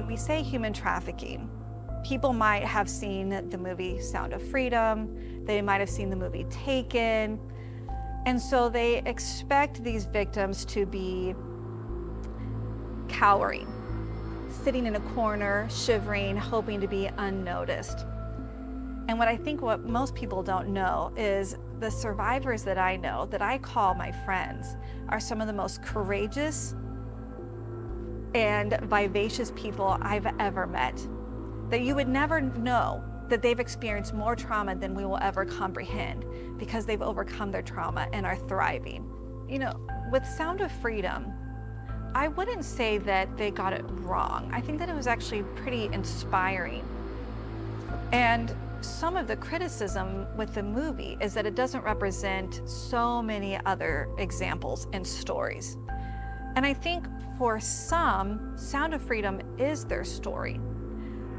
When we say human trafficking, people might have seen the movie Sound of Freedom, they might have seen the movie Taken, and so they expect these victims to be cowering, sitting in a corner, shivering, hoping to be unnoticed. And what most people don't know is the survivors that I know, that I call my friends, are some of the most courageous and vivacious people I've ever met. That you would never know that they've experienced more trauma than we will ever comprehend because they've overcome their trauma and are thriving. You know, with Sound of Freedom, I wouldn't say that they got it wrong. I think that it was actually pretty inspiring. And some of the criticism with the movie is that it doesn't represent so many other examples and stories. And I think for some, Sound of Freedom is their story.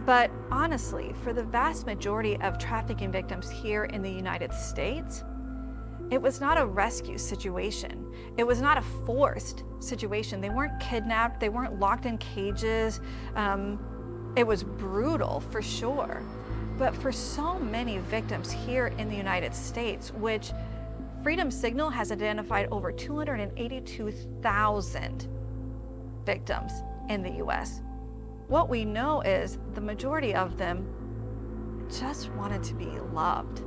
But honestly, for the vast majority of trafficking victims here in the United States, it was not a rescue situation. It was not a forced situation. They weren't kidnapped, they weren't locked in cages. It was brutal for sure. But for so many victims here in the United States, which Freedom Signal has identified over 282,000 victims in the US. What we know is the majority of them just wanted to be loved.